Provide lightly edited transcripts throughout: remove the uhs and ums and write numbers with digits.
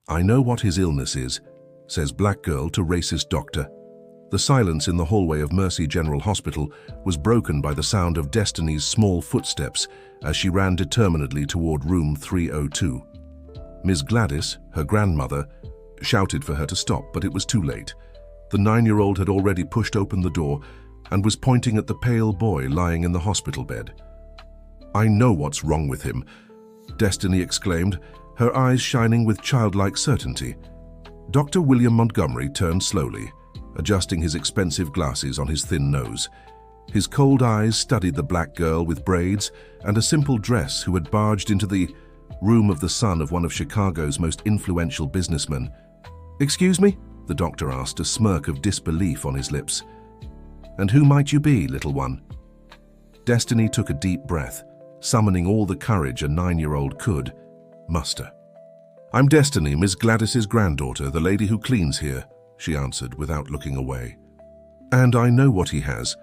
"I know what his illness is," says black girl to racist doctor. The silence in the hallway of Mercy General Hospital was broken by the sound of Destiny's small footsteps as she ran determinedly toward room 302. Ms. Gladys, her grandmother, shouted for her to stop, but it was too late. The 9-year-old had already pushed open the door and was pointing at the pale boy lying in the hospital bed. "I know what's wrong with him," Destiny exclaimed, her eyes shining with childlike certainty. Dr. William Montgomery turned slowly, adjusting his expensive glasses on his thin nose. His cold eyes studied the black girl with braids and a simple dress who had barged into the room of the son of one of Chicago's most influential businessmen. "Excuse me?" the doctor asked, a smirk of disbelief on his lips. "And who might you be, little one?" Destiny took a deep breath, summoning all the courage a 9-year-old could muster. "I'm Destiny, Miss Gladys's granddaughter, the lady who cleans here," she answered without looking away. "And I know what he has."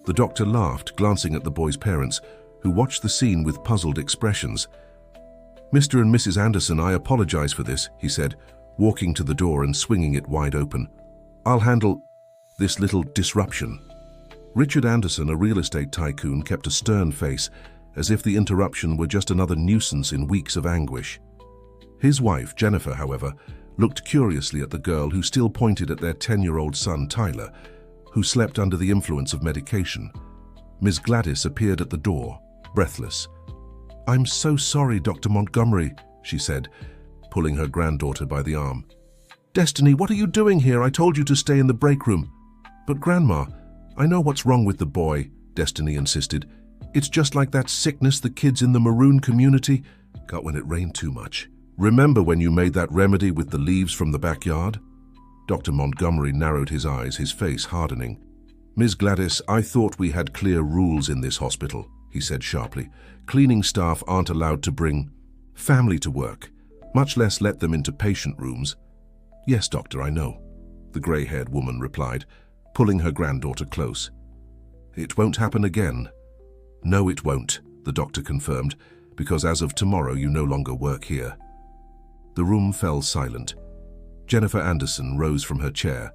The doctor laughed, glancing at the boy's parents, who watched the scene with puzzled expressions. "Mr. and Mrs. Anderson, I apologize for this," he said, walking to the door and swinging it wide open. "I'll handle this little disruption." Richard Anderson, a real estate tycoon, kept a stern face, as if the interruption were just another nuisance in weeks of anguish. His wife, Jennifer, however, looked curiously at the girl who still pointed at their 10-year-old son, Tyler, who slept under the influence of medication. Ms. Gladys appeared at the door, breathless. "I'm so sorry, Dr. Montgomery," she said, pulling her granddaughter by the arm. "Destiny, what are you doing here? I told you to stay in the break room." "But Grandma, I know what's wrong with the boy," Destiny insisted. "It's just like that sickness the kids in the maroon community got when it rained too much. Remember when you made that remedy with the leaves from the backyard?" Dr. Montgomery narrowed his eyes, his face hardening. "Ms. Gladys, I thought we had clear rules in this hospital," he said sharply. "Cleaning staff aren't allowed to bring family to work, much less let them into patient rooms." "Yes, doctor, I know," the gray-haired woman replied, pulling her granddaughter close. "It won't happen again." "No, it won't," the doctor confirmed, "because as of tomorrow you no longer work here." The room fell silent. Jennifer Anderson rose from her chair.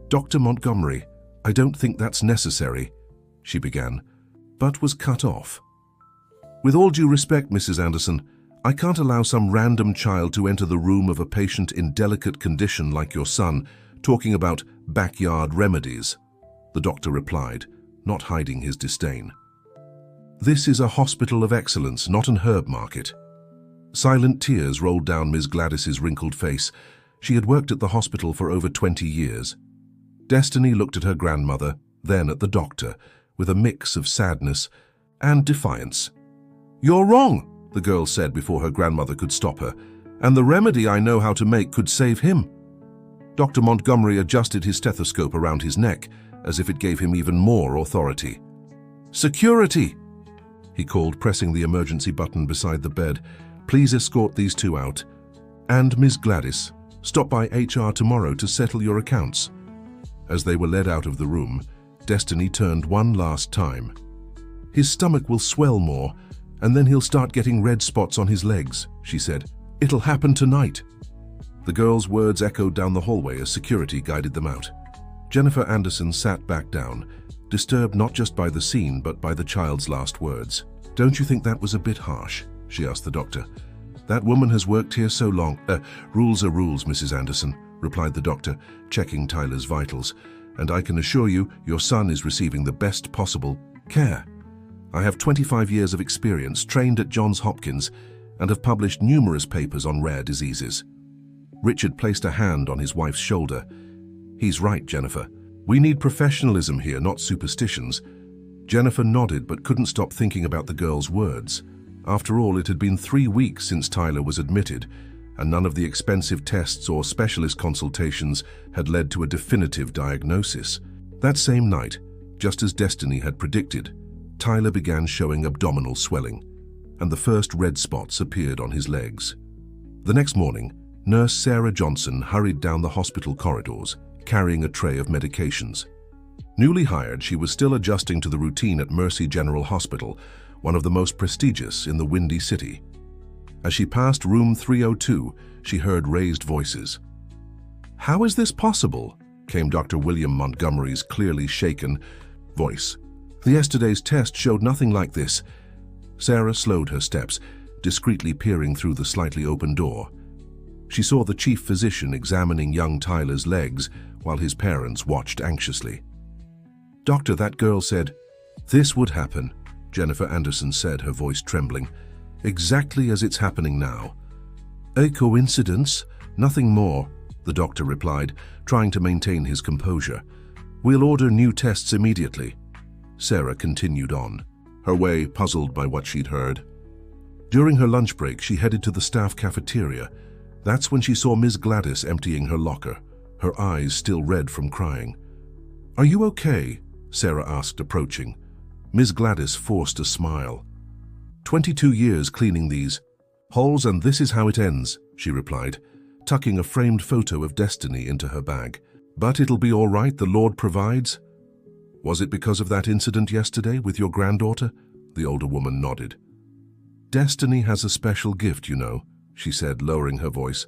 "Dr. Montgomery, I don't think that's necessary," she began, but was cut off. "With all due respect, Mrs. Anderson, I can't allow some random child to enter the room of a patient in delicate condition like your son, talking about backyard remedies," the doctor replied, not hiding his disdain. "This is a hospital of excellence, not an herb market." Silent tears rolled down Ms. Gladys's wrinkled face. She had worked at the hospital for over 20 years. Destiny looked at her grandmother, then at the doctor, with a mix of sadness and defiance. "You're wrong," the girl said before her grandmother could stop her, "and the remedy I know how to make could save him." Dr. Montgomery adjusted his stethoscope around his neck, as if it gave him even more authority. "Security!" he called, pressing the emergency button beside the bed. "Please escort these two out. And Ms. Gladys, stop by HR tomorrow to settle your accounts." As they were led out of the room, Destiny turned one last time. "His stomach will swell more, and then he'll start getting red spots on his legs," she said. "It'll happen tonight." The girl's words echoed down the hallway as security guided them out. Jennifer Anderson sat back down, disturbed not just by the scene but by the child's last words. "Don't you think that was a bit harsh?" she asked the doctor. "That woman has worked here so long." Rules are rules, Mrs. Anderson," replied the doctor, checking Tyler's vitals. "And I can assure you, your son is receiving the best possible care. I have 25 years of experience, trained at Johns Hopkins, and have published numerous papers on rare diseases." Richard placed a hand on his wife's shoulder. "He's right, Jennifer. We need professionalism here, not superstitions." Jennifer nodded but couldn't stop thinking about the girl's words. After all, it had been 3 weeks since Tyler was admitted, and none of the expensive tests or specialist consultations had led to a definitive diagnosis. That same night, just as Destiny had predicted, Tyler began showing abdominal swelling, and the first red spots appeared on his legs. The next morning, Nurse Sarah Johnson hurried down the hospital corridors, carrying a tray of medications. Newly hired, she was still adjusting to the routine at Mercy General Hospital, one of the most prestigious in the Windy City. As she passed room 302, she heard raised voices. "How is this possible?" came Dr. William Montgomery's clearly shaken voice. "Yesterday's test showed nothing like this." Sarah slowed her steps, discreetly peering through the slightly open door. She saw the chief physician examining young Tyler's legs while his parents watched anxiously. "Doctor, that girl said..." "This would happen," Jennifer Anderson said, her voice trembling. "Exactly as it's happening now." "A coincidence, nothing more," the doctor replied, trying to maintain his composure. "We'll order new tests immediately." Sarah continued on, her way puzzled by what she'd heard. During her lunch break, she headed to the staff cafeteria. That's when she saw Ms. Gladys emptying her locker, her eyes still red from crying. "Are you okay?" Sarah asked, approaching. Ms. Gladys forced a smile. 22 years cleaning these holes, and this is how it ends," she replied, tucking a framed photo of Destiny into her bag. "But it'll be all right, the Lord provides." "Was it because of that incident yesterday with your granddaughter?" The older woman nodded. "Destiny has a special gift, you know," she said, lowering her voice.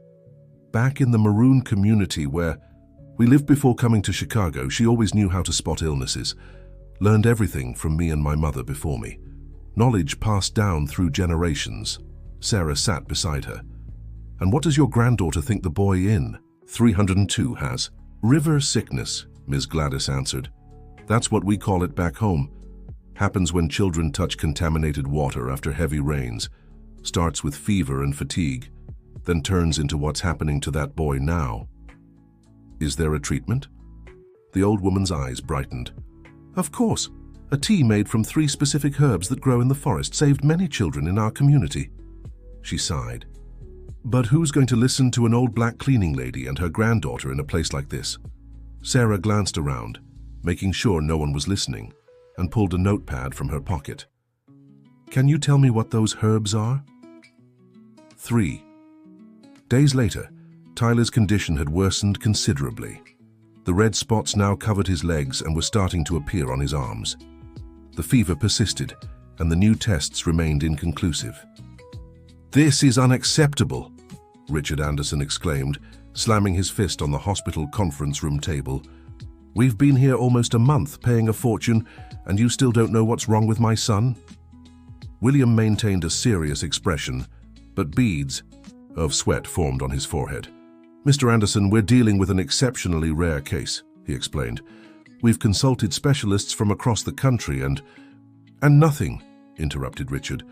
"Back in the Maroon community where we lived before coming to Chicago, she always knew how to spot illnesses. Learned everything from me and my mother before me. Knowledge passed down through generations." Sarah sat beside her. "And what does your granddaughter think the boy in 302 has?" "River sickness," Ms. Gladys answered. "That's what we call it back home. Happens when children touch contaminated water after heavy rains. Starts with fever and fatigue, then turns into what's happening to that boy now." "Is there a treatment?" The old woman's eyes brightened. "Of course. A tea made from 3 specific herbs that grow in the forest saved many children in our community." She sighed. "But who's going to listen to an old black cleaning lady and her granddaughter in a place like this?" Sarah glanced around, making sure no one was listening, and pulled a notepad from her pocket. "Can you tell me what those herbs are?" 3. Days later, Tyler's condition had worsened considerably. The red spots now covered his legs and were starting to appear on his arms. The fever persisted, and the new tests remained inconclusive. "This is unacceptable," Richard Anderson exclaimed, slamming his fist on the hospital conference room table. "We've been here almost a month, paying a fortune, and you still don't know what's wrong with my son?" William maintained a serious expression, but beads of sweat formed on his forehead. "Mr. Anderson, we're dealing with an exceptionally rare case," he explained. "We've consulted specialists from across the country and nothing," interrupted Richard.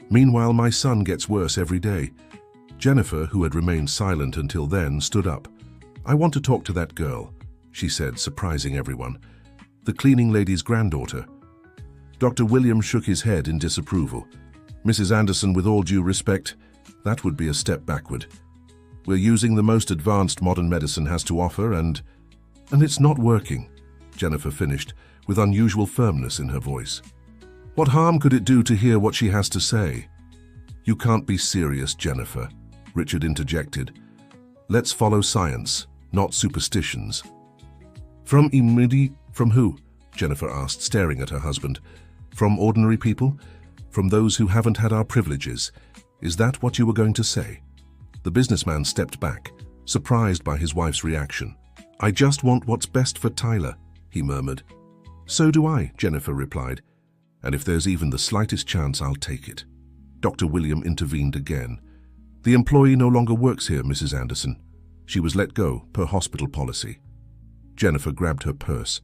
"Meanwhile, my son gets worse every day." Jennifer, who had remained silent until then, stood up. "I want to talk to that girl," she said, surprising everyone. "The cleaning lady's granddaughter." Dr. Williams shook his head in disapproval. "Mrs. Anderson, with all due respect, that would be a step backward. We're using the most advanced modern medicine has to offer, and it's not working," Jennifer finished, with unusual firmness in her voice. "What harm could it do to hear what she has to say?" "You can't be serious, Jennifer," Richard interjected. "Let's follow science, not superstitions." From who?" Jennifer asked, staring at her husband. "From ordinary people? From those who haven't had our privileges? Is that what you were going to say?" The businessman stepped back, surprised by his wife's reaction. "I just want what's best for Tyler," he murmured. "So do I," Jennifer replied. "And if there's even the slightest chance, I'll take it." Dr. William intervened again. "The employee no longer works here, Mrs. Anderson. She was let go per hospital policy." Jennifer grabbed her purse.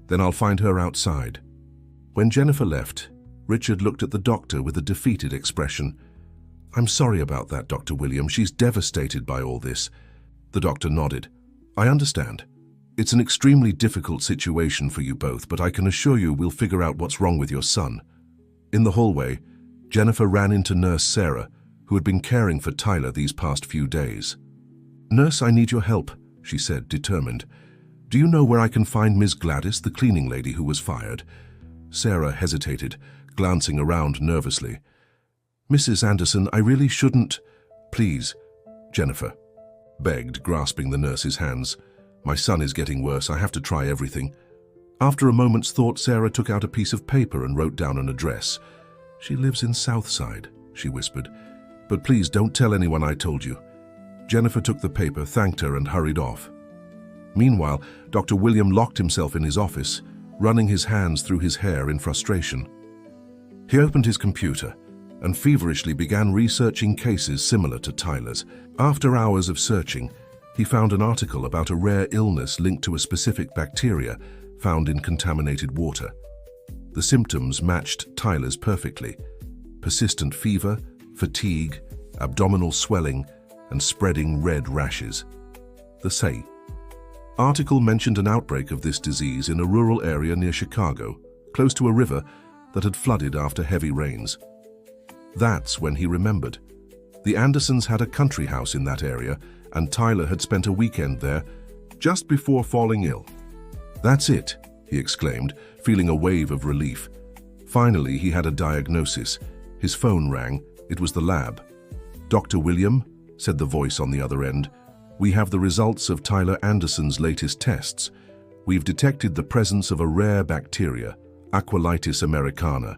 "Then I'll find her outside." When Jennifer left, Richard looked at the doctor with a defeated expression. "I'm sorry about that, Dr. William. She's devastated by all this." The doctor nodded. "I understand. It's an extremely difficult situation for you both, but I can assure you we'll figure out what's wrong with your son." In the hallway, Jennifer ran into Nurse Sarah, who had been caring for Tyler these past few days. "Nurse, I need your help," she said, determined. "Do you know where I can find Ms. Gladys, the cleaning lady who was fired?" Sarah hesitated, glancing around nervously. "Mrs. Anderson, I really shouldn't—" "Please," Jennifer begged, grasping the nurse's hands. "My son is getting worse. I have to try everything." After a moment's thought, Sarah took out a piece of paper and wrote down an address. "She lives in Southside," she whispered. but please don't tell anyone I told you." Jennifer took the paper, thanked her, and hurried off. Meanwhile, Dr. William locked himself in his office, running his hands through his hair in frustration. He opened his computer and feverishly began researching cases similar to Tyler's. After hours of searching, he found an article about a rare illness linked to a specific bacteria found in contaminated water. The symptoms matched Tyler's perfectly: persistent fever, fatigue, abdominal swelling, and spreading red rashes. The same article mentioned an outbreak of this disease in a rural area near Chicago, close to a river that had flooded after heavy rains. That's when he remembered. The Andersons had a country house in that area, and Tyler had spent a weekend there just before falling ill. "That's it," he exclaimed, feeling a wave of relief. Finally, he had a diagnosis. His phone rang. It was the lab. "Dr. William," said the voice on the other end, "we have the results of Tyler Anderson's latest tests. We've detected the presence of a rare bacteria, Aquilitis americana."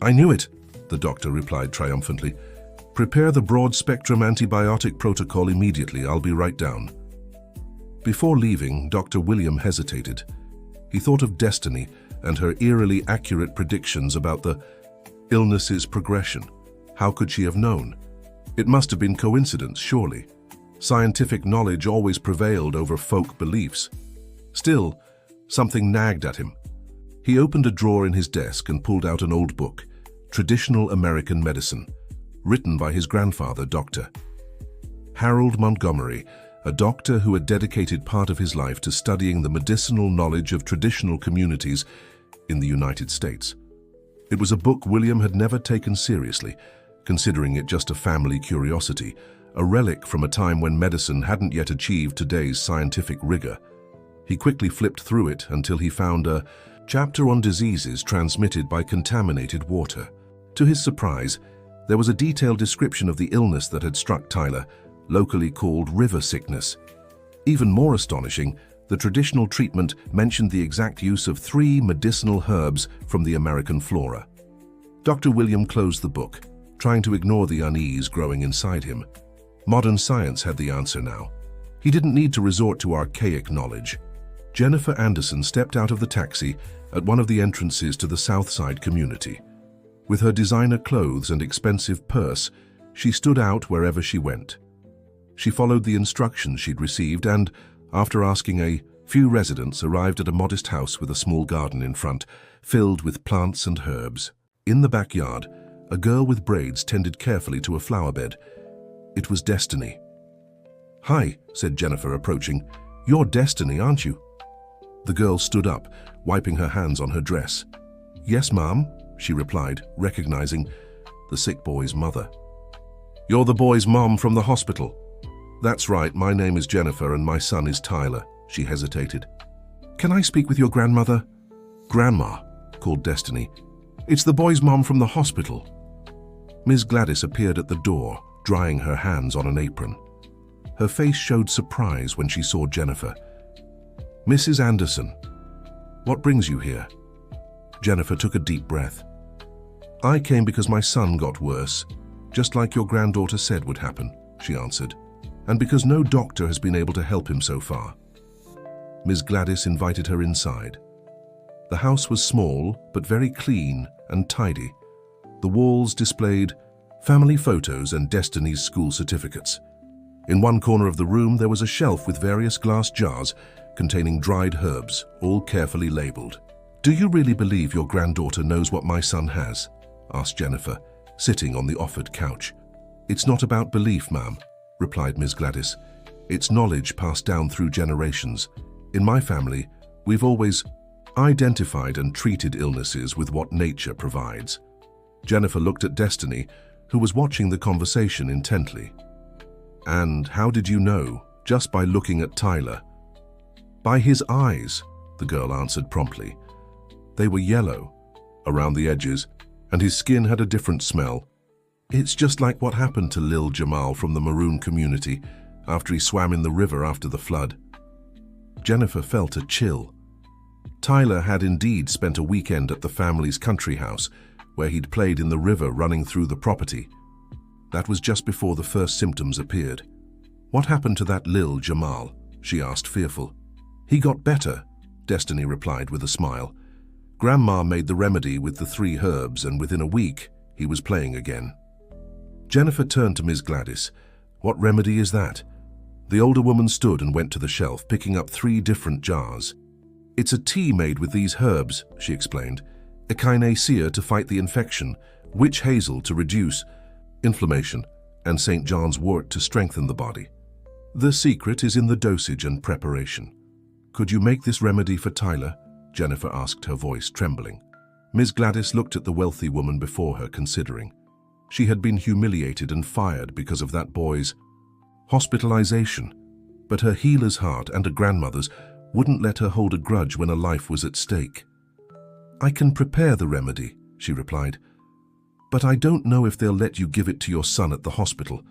"I knew it," the doctor replied triumphantly. "Prepare the broad-spectrum antibiotic protocol immediately. I'll be right down." Before leaving, Dr. William hesitated. He thought of Destiny and her eerily accurate predictions about the illness's progression. How could she have known? It must have been coincidence, surely. Scientific knowledge always prevailed over folk beliefs. Still, something nagged at him. He opened a drawer in his desk and pulled out an old book, Traditional American Medicine, written by his grandfather, Dr. Harold Montgomery, a doctor who had dedicated part of his life to studying the medicinal knowledge of traditional communities in the United States. It was a book William had never taken seriously, considering it just a family curiosity, a relic from a time when medicine hadn't yet achieved today's scientific rigor. He quickly flipped through it until he found a chapter on diseases transmitted by contaminated water. To his surprise, there was a detailed description of the illness that had struck Tyler, locally called river sickness. Even more astonishing, the traditional treatment mentioned the exact use of 3 medicinal herbs from the American flora. Dr. William closed the book, trying to ignore the unease growing inside him. Modern science had the answer now. He didn't need to resort to archaic knowledge. Jennifer Anderson stepped out of the taxi at one of the entrances to the Southside community. With her designer clothes and expensive purse, she stood out wherever she went. She followed the instructions she'd received and, after asking a few residents, arrived at a modest house with a small garden in front, filled with plants and herbs. In the backyard, a girl with braids tended carefully to a flower bed. It was Destiny. "Hi," said Jennifer, approaching. "You're Destiny, aren't you?" The girl stood up, wiping her hands on her dress. "Yes, ma'am," she replied, recognizing the sick boy's mother. "You're the boy's mom from the hospital?" "That's right, my name is Jennifer and my son is Tyler," she hesitated. "Can I speak with your grandmother?" "Grandma," called Destiny. "It's the boy's mom from the hospital." Ms. Gladys appeared at the door, drying her hands on an apron. Her face showed surprise when she saw Jennifer. "Mrs. Anderson, what brings you here?" Jennifer took a deep breath. "I came because my son got worse, just like your granddaughter said would happen," she answered, "and because no doctor has been able to help him so far." Ms. Gladys invited her inside. The house was small, but very clean and tidy. The walls displayed family photos and Destiny's school certificates. In one corner of the room, there was a shelf with various glass jars containing dried herbs, all carefully labeled. "Do you really believe your granddaughter knows what my son has?" asked Jennifer, sitting on the offered couch. "It's not about belief, ma'am," replied Ms. Gladys. "It's knowledge passed down through generations. In my family, we've always identified and treated illnesses with what nature provides." Jennifer looked at Destiny, who was watching the conversation intently. "And how did you know?" "Just by looking at Tyler." "By his eyes," the girl answered promptly. "They were yellow around the edges, and his skin had a different smell. It's just like what happened to Lil Jamal from the Maroon community after he swam in the river after the flood." Jennifer felt a chill. Tyler had indeed spent a weekend at the family's country house, where he'd played in the river running through the property. That was just before the first symptoms appeared. "What happened to that Lil Jamal?" she asked, fearful. "He got better," Destiny replied with a smile. "Grandma made the remedy with the 3 herbs, and within a week, he was playing again." Jennifer turned to Ms. Gladys. "What remedy is that?" The older woman stood and went to the shelf, picking up 3 different jars. "It's a tea made with these herbs," she explained. "Echinacea to fight the infection, witch hazel to reduce inflammation, and St. John's wort to strengthen the body. The secret is in the dosage and preparation." "Could you make this remedy for Tyler?" Jennifer asked, her voice trembling. Ms. Gladys looked at the wealthy woman before her, considering. She had been humiliated and fired because of that boy's hospitalization, but her healer's heart and a grandmother's wouldn't let her hold a grudge when a life was at stake. "I can prepare the remedy," she replied, "but I don't know if they'll let you give it to your son at the hospital.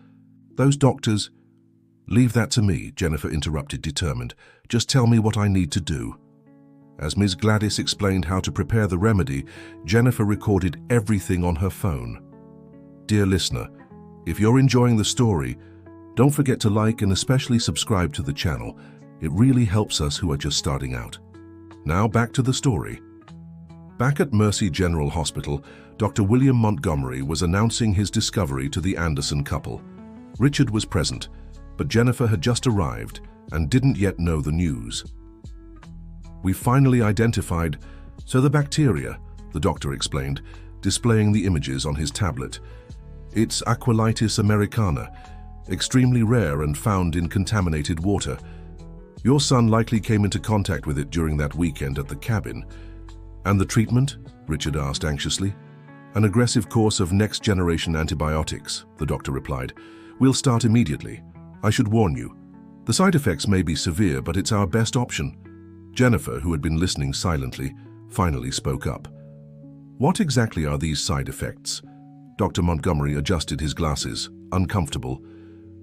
Those doctors—" "Leave that to me," Jennifer interrupted, determined. "Just tell me what I need to do." As Ms. Gladys explained how to prepare the remedy, Jennifer recorded everything on her phone. Dear listener, if you're enjoying the story, don't forget to like and especially subscribe to the channel. It really helps us who are just starting out. Now back to the story. Back at Mercy General Hospital, Dr. William Montgomery was announcing his discovery to the Anderson couple. Richard was present, but Jennifer had just arrived and didn't yet know the news. "We finally identified the bacteria," the doctor explained, displaying the images on his tablet. "It's Aquilitis americana, extremely rare and found in contaminated water. Your son likely came into contact with it during that weekend at the cabin." "And the treatment?" Richard asked anxiously. "An aggressive course of next-generation antibiotics," the doctor replied. "We'll start immediately. I should warn you. The side effects may be severe, but it's our best option." Jennifer, who had been listening silently, finally spoke up. "What exactly are these side effects?" Dr. Montgomery adjusted his glasses, uncomfortable.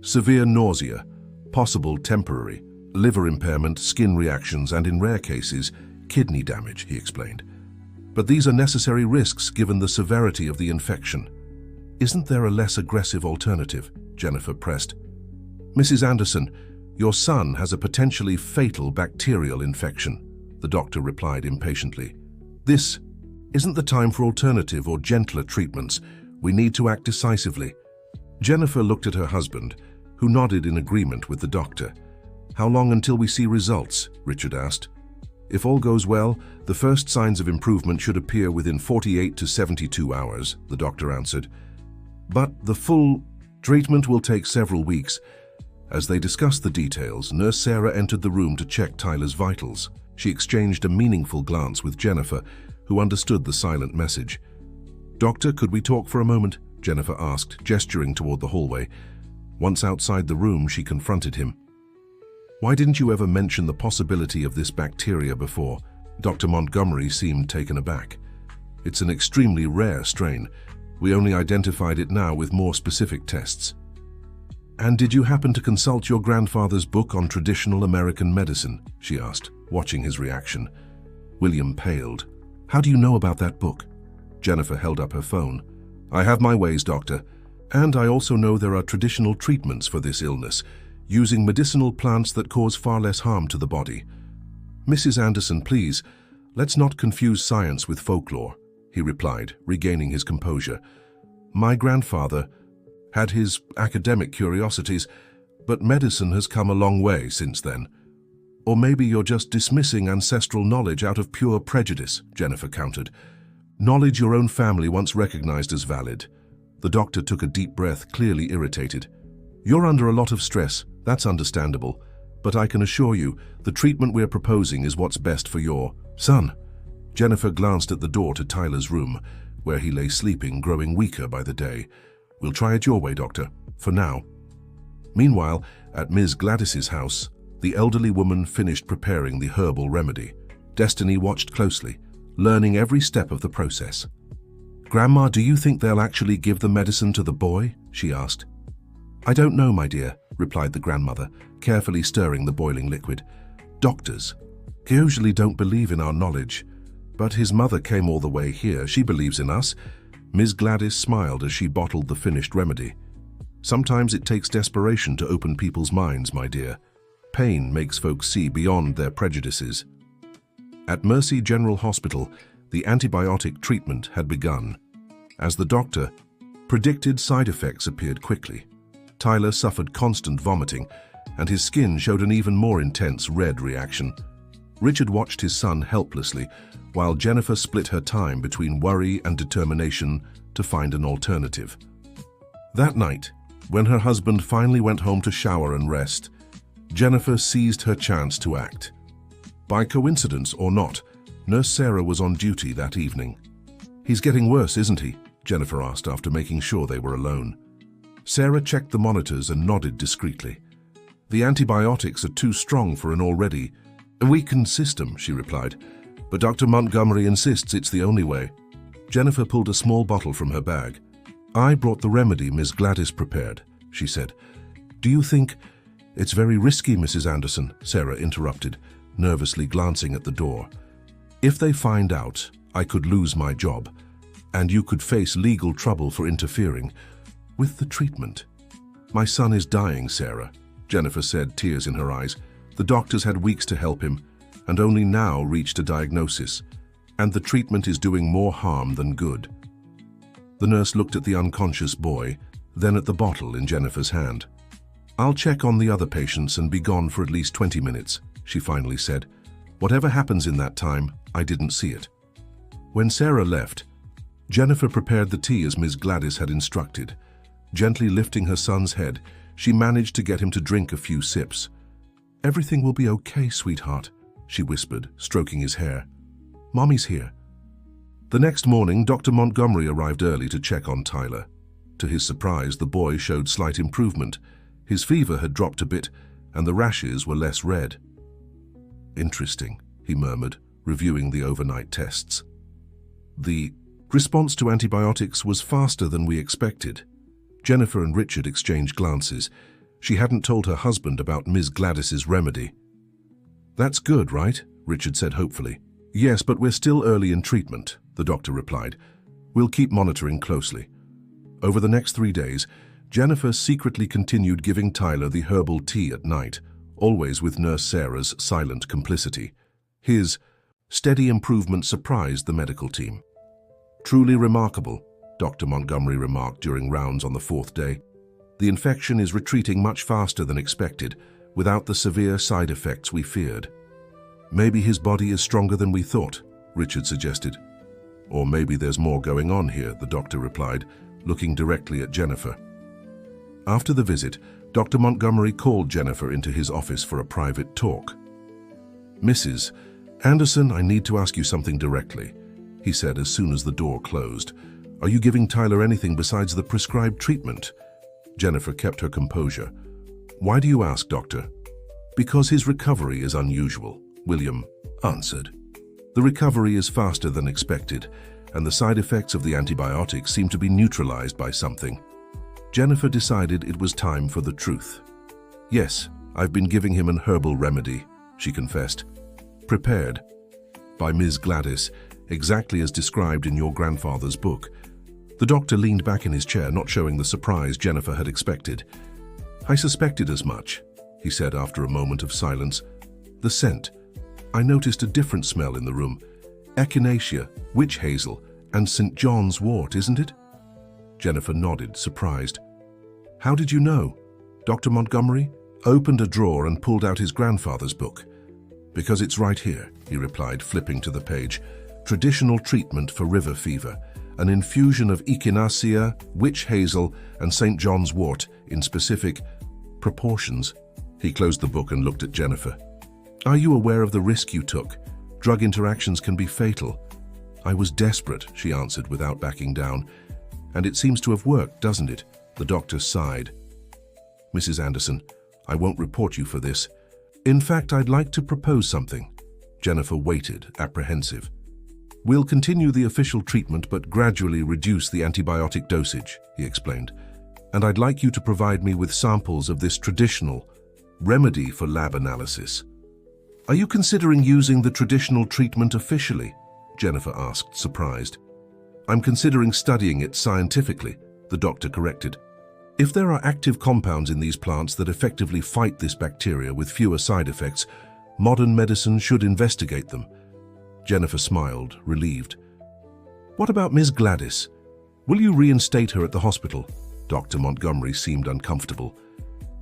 "Severe nausea, possible temporary, liver impairment, skin reactions, and in rare cases, kidney damage," he explained. "But these are necessary risks given the severity of the infection." "Isn't there a less aggressive alternative?" Jennifer pressed. "Mrs. Anderson, your son has a potentially fatal bacterial infection," the doctor replied impatiently. "This isn't the time for alternative or gentler treatments. We need to act decisively." Jennifer looked at her husband, who nodded in agreement with the doctor. "How long until we see results?" Richard asked. "If all goes well, the first signs of improvement should appear within 48 to 72 hours, the doctor answered. "But the full treatment will take several weeks." As they discussed the details, Nurse Sarah entered the room to check Tyler's vitals. She exchanged a meaningful glance with Jennifer, who understood the silent message. "Doctor, could we talk for a moment?" Jennifer asked, gesturing toward the hallway. Once outside the room, she confronted him. "Why didn't you ever mention the possibility of this bacteria before?" Dr. Montgomery seemed taken aback. "It's an extremely rare strain. We only identified it now with more specific tests." "And did you happen to consult your grandfather's book on traditional American medicine?" she asked, watching his reaction. William paled. "How do you know about that book?" Jennifer held up her phone. "I have my ways, doctor. And I also know there are traditional treatments for this illness, using medicinal plants that cause far less harm to the body." "Mrs. Anderson, please, let's not confuse science with folklore," he replied, regaining his composure. "My grandfather had his academic curiosities, but medicine has come a long way since then." "Or maybe you're just dismissing ancestral knowledge out of pure prejudice," Jennifer countered. "Knowledge your own family once recognized as valid." The doctor took a deep breath, clearly irritated. "You're under a lot of stress, that's understandable, but I can assure you the treatment we're proposing is what's best for your son." Jennifer glanced at the door to Tyler's room, where he lay sleeping, growing weaker by the day. "We'll try it your way, doctor, for now." Meanwhile, at Ms. Gladys's house, the elderly woman finished preparing the herbal remedy. Destiny watched closely, learning every step of the process. "Grandma, do you think they'll actually give the medicine to the boy?" she asked. "I don't know, my dear," replied the grandmother, carefully stirring the boiling liquid. "Doctors usually don't believe in our knowledge, but his mother came all the way here. She believes in us." Ms. Gladys smiled as she bottled the finished remedy. Sometimes it takes desperation to open people's minds, my dear. Pain makes folks see beyond their prejudices. At Mercy General Hospital, the antibiotic treatment had begun. As the doctor predicted, side effects appeared quickly. Tyler suffered constant vomiting, and his skin showed an even more intense red reaction. Richard watched his son helplessly, while Jennifer split her time between worry and determination to find an alternative. That night, when her husband finally went home to shower and rest, Jennifer seized her chance to act. By coincidence or not, Nurse Sarah was on duty that evening. "He's getting worse, isn't he?" Jennifer asked after making sure they were alone. Sarah checked the monitors and nodded discreetly. "The antibiotics are too strong for an already weakened system," she replied, "but Dr. Montgomery insists it's the only way." Jennifer pulled a small bottle from her bag. "I brought the remedy Miss Gladys prepared," she said. "Do you think—" "It's very risky, Mrs. Anderson," Sarah interrupted, nervously glancing at the door. "If they find out, I could lose my job, and you could face legal trouble for interfering with the treatment." "My son is dying, Sarah," Jennifer said, tears in her eyes. "The doctors had weeks to help him, and only now reached a diagnosis, and the treatment is doing more harm than good." The nurse looked at the unconscious boy, then at the bottle in Jennifer's hand. "I'll check on the other patients and be gone for at least 20 minutes, she finally said. "Whatever happens in that time, I didn't see it." When Sarah left, Jennifer prepared the tea as Miss Gladys had instructed. Gently lifting her son's head, she managed to get him to drink a few sips. "Everything will be okay, sweetheart," she whispered, stroking his hair. "Mommy's here." The next morning, Dr. Montgomery arrived early to check on Tyler. To his surprise, the boy showed slight improvement. His fever had dropped a bit, and the rashes were less red. "Interesting," he murmured, reviewing the overnight tests. "The response to antibiotics was faster than we expected." Jennifer and Richard exchanged glances. She hadn't told her husband about Ms. Gladys's remedy. "That's good, right?" Richard said hopefully. "Yes, but we're still early in treatment," the doctor replied. "We'll keep monitoring closely." Over the next 3 days, Jennifer secretly continued giving Tyler the herbal tea at night, always with Nurse Sarah's silent complicity. His steady improvement surprised the medical team. "Truly remarkable," Dr. Montgomery remarked during rounds on the 4th day. "The infection is retreating much faster than expected, without the severe side effects we feared." "Maybe his body is stronger than we thought," Richard suggested. "Or maybe there's more going on here," the doctor replied, looking directly at Jennifer. After the visit, Dr. Montgomery called Jennifer into his office for a private talk. "Mrs. Anderson, I need to ask you something directly," he said as soon as the door closed. "Are you giving Tyler anything besides the prescribed treatment?" Jennifer kept her composure. "Why do you ask, doctor?" "Because his recovery is unusual," William answered. "The recovery is faster than expected, and the side effects of the antibiotics seem to be neutralized by something." Jennifer decided it was time for the truth. "Yes, I've been giving him an herbal remedy," she confessed. "Prepared by Ms. Gladys, exactly as described in your grandfather's book." The doctor leaned back in his chair, not showing the surprise Jennifer had expected. "I suspected as much," he said after a moment of silence. "The scent. I noticed a different smell in the room. Echinacea, witch hazel, and St. John's wort, isn't it?" Jennifer nodded, surprised. "How did you know?" Dr. Montgomery opened a drawer and pulled out his grandfather's book. "Because it's right here," he replied, flipping to the page. "Traditional treatment for river fever. An infusion of echinacea, witch hazel, and St. John's wort in specific proportions." He closed the book and looked at Jennifer. "Are you aware of the risk you took? Drug interactions can be fatal." "I was desperate," she answered without backing down. "And it seems to have worked, doesn't it?" The doctor sighed. "Mrs. Anderson, I won't report you for this. In fact, I'd like to propose something." Jennifer waited, apprehensive. "We'll continue the official treatment but gradually reduce the antibiotic dosage," he explained. "And I'd like you to provide me with samples of this traditional remedy for lab analysis." "Are you considering using the traditional treatment officially?" Jennifer asked, surprised. "I'm considering studying it scientifically," the doctor corrected. If there are active compounds in these plants that effectively fight this bacteria with fewer side effects, modern medicine should investigate them. Jennifer smiled, relieved. What about Ms. Gladys? Will you reinstate her at the hospital? Dr. Montgomery seemed uncomfortable.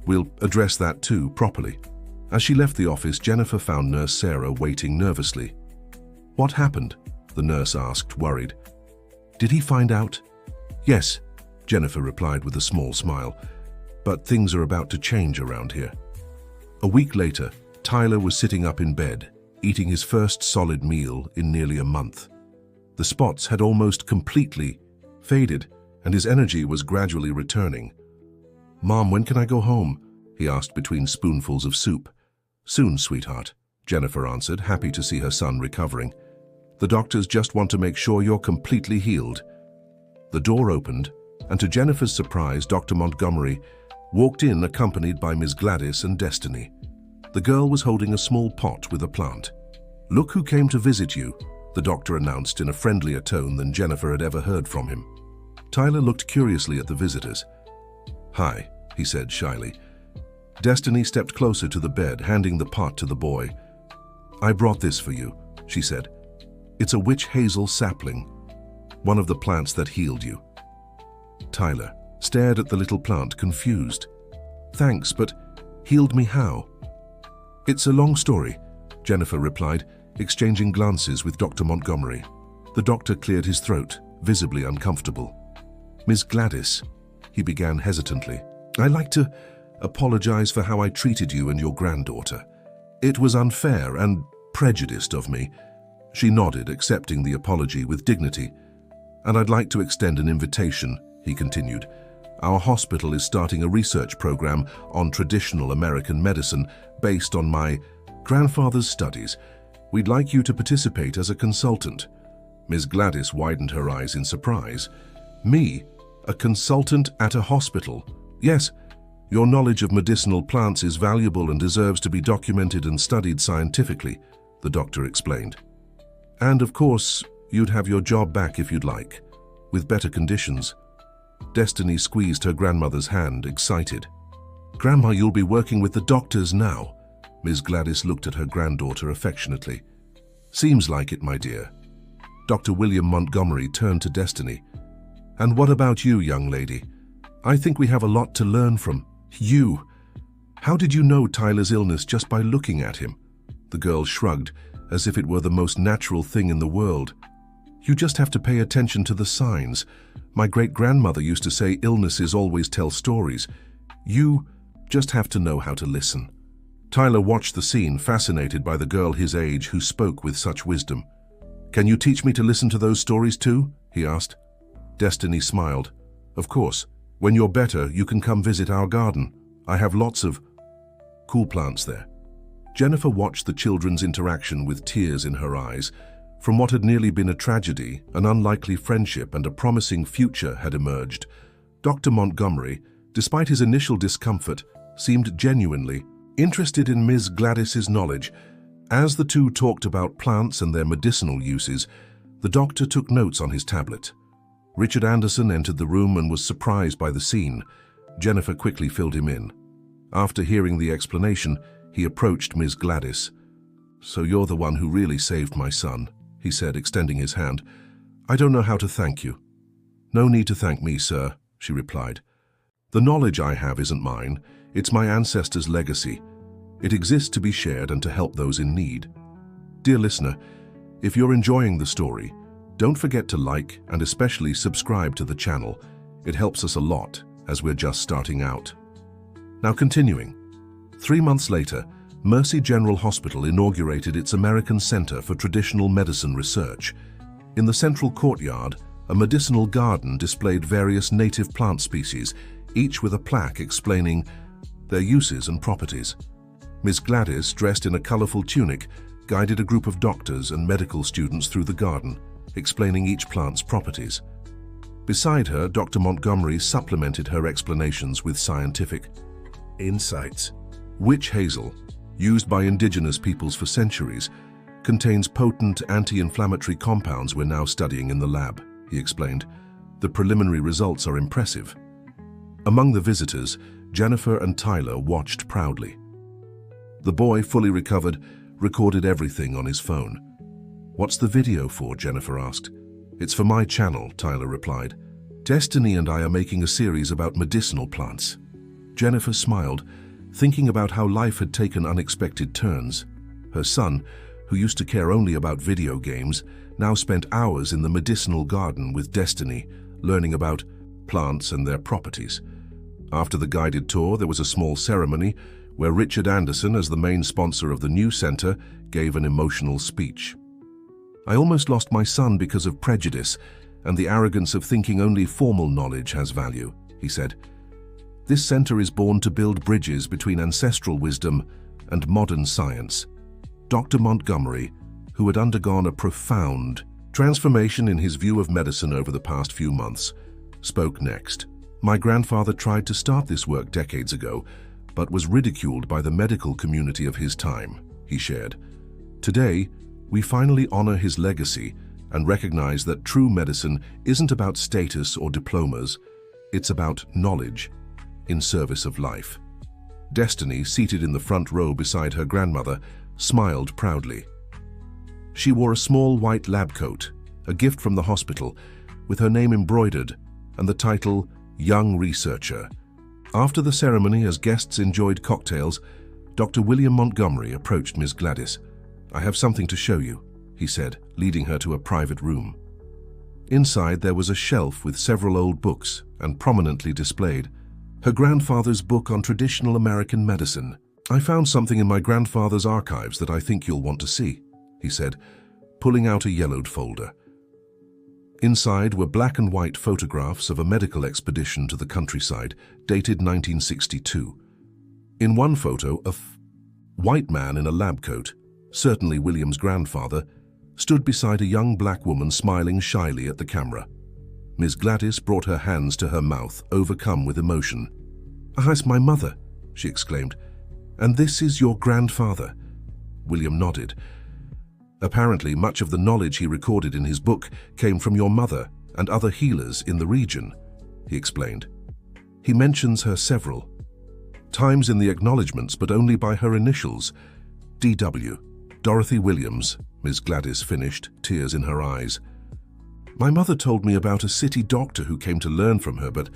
We'll address that too, properly. As she left the office, Jennifer found Nurse Sarah waiting nervously. What happened? The nurse asked, worried. Did he find out? Yes, Jennifer replied with a small smile. But things are about to change around here. A week later, Tyler was sitting up in bed, eating his first solid meal in nearly a month. The spots had almost completely faded, and his energy was gradually returning. Mom, when can I go home? He asked between spoonfuls of soup. Soon, sweetheart, Jennifer answered, happy to see her son recovering. The doctors just want to make sure you're completely healed. The door opened, and to Jennifer's surprise, Dr. Montgomery walked in accompanied by Ms. Gladys and Destiny. The girl was holding a small pot with a plant. Look who came to visit you, the doctor announced in a friendlier tone than Jennifer had ever heard from him. Tyler looked curiously at the visitors. Hi, he said shyly. Destiny stepped closer to the bed, handing the pot to the boy. I brought this for you, she said. It's a witch hazel sapling, one of the plants that healed you. Tyler stared at the little plant, confused. Thanks, but healed me how? It's a long story, Jennifer replied, exchanging glances with Dr. Montgomery. The doctor cleared his throat, visibly uncomfortable. Miss Gladys, he began hesitantly. I'd like to apologize for how I treated you and your granddaughter. It was unfair and prejudiced of me. She nodded, accepting the apology with dignity. And I'd like to extend an invitation, he continued. Our hospital is starting a research program on traditional American medicine based on my grandfather's studies. We'd like you to participate as a consultant. Ms. Gladys widened her eyes in surprise. Me? A consultant at a hospital? Yes, your knowledge of medicinal plants is valuable and deserves to be documented and studied scientifically, the doctor explained. And of course, you'd have your job back if you'd like, with better conditions. Destiny squeezed her grandmother's hand, excited. Grandma, you'll be working with the doctors now. Ms. Gladys looked at her granddaughter affectionately. Seems like it, my dear. Dr. William Montgomery turned to Destiny. And what about you, young lady? I think we have a lot to learn from you. How did you know Tyler's illness just by looking at him? The girl shrugged, as if it were the most natural thing in the world. You just have to pay attention to the signs. My great-grandmother used to say illnesses always tell stories. You just have to know how to listen. Tyler watched the scene, fascinated by the girl his age who spoke with such wisdom. Can you teach me to listen to those stories too? He asked. Destiny smiled. Of course. When you're better, you can come visit our garden. I have lots of cool plants there. Jennifer watched the children's interaction with tears in her eyes. From what had nearly been a tragedy, an unlikely friendship and a promising future had emerged. Dr. Montgomery, despite his initial discomfort, seemed genuinely interested in Ms. Gladys's knowledge. As the two talked about plants and their medicinal uses, the doctor took notes on his tablet. Richard Anderson entered the room and was surprised by the scene. Jennifer quickly filled him in. After hearing the explanation, he approached Ms. Gladys. So you're the one who really saved my son, he said, extending his hand. I don't know how to thank you. No need to thank me, sir, she replied. The knowledge I have isn't mine. It's my ancestors' legacy. It exists to be shared and to help those in need. Dear listener, if you're enjoying the story, don't forget to like and especially subscribe to the channel. It helps us a lot as we're just starting out. Now continuing. 3 months later, Mercy General Hospital inaugurated its American Center for Traditional Medicine Research. In the central courtyard, a medicinal garden displayed various native plant species, each with a plaque explaining their uses and properties. Ms. Gladys, dressed in a colorful tunic, guided a group of doctors and medical students through the garden, explaining each plant's properties. Beside her, Dr. Montgomery supplemented her explanations with scientific insights. Witch hazel, used by indigenous peoples for centuries, contains potent anti-inflammatory compounds we're now studying in the lab, he explained. The preliminary results are impressive. Among the visitors, Jennifer and Tyler watched proudly. The boy, fully recovered, recorded everything on his phone. "What's the video for?" Jennifer asked. "It's for my channel," Tyler replied. "Destiny and I are making a series about medicinal plants." Jennifer smiled, thinking about how life had taken unexpected turns. Her son, who used to care only about video games, now spent hours in the medicinal garden with Destiny, learning about plants and their properties. After the guided tour, there was a small ceremony where Richard Anderson, as the main sponsor of the new center, gave an emotional speech. "I almost lost my son because of prejudice and the arrogance of thinking only formal knowledge has value," he said. "This center is born to build bridges between ancestral wisdom and modern science." Dr. Montgomery, who had undergone a profound transformation in his view of medicine over the past few months, spoke next. "My grandfather tried to start this work decades ago, but was ridiculed by the medical community of his time," he shared. "Today, we finally honor his legacy and recognize that true medicine isn't about status or diplomas, it's about knowledge in service of life." Destiny, seated in the front row beside her grandmother, smiled proudly. She wore a small white lab coat, a gift from the hospital, with her name embroidered and the title Young Researcher. After the ceremony, as guests enjoyed cocktails, Dr. William Montgomery approached Ms. Gladys. "I have something to show you," he said, leading her to a private room. Inside there was a shelf with several old books, and prominently displayed her grandfather's book on traditional American medicine. "I found something in my grandfather's archives that I think you'll want to see," he said, pulling out a yellowed folder. Inside were black and white photographs of a medical expedition to the countryside, dated 1962. In one photo, a white man in a lab coat, certainly William's grandfather, stood beside a young black woman smiling shyly at the camera. Ms. Gladys brought her hands to her mouth, overcome with emotion. "Ah, it's my mother," she exclaimed. "And this is your grandfather?" William nodded. "Apparently, much of the knowledge he recorded in his book came from your mother and other healers in the region," he explained. He mentions her several times in the acknowledgements, but only by her initials. D.W. Dorothy Williams, Ms. Gladys finished, tears in her eyes. "My mother told me about a city doctor who came to learn from her, but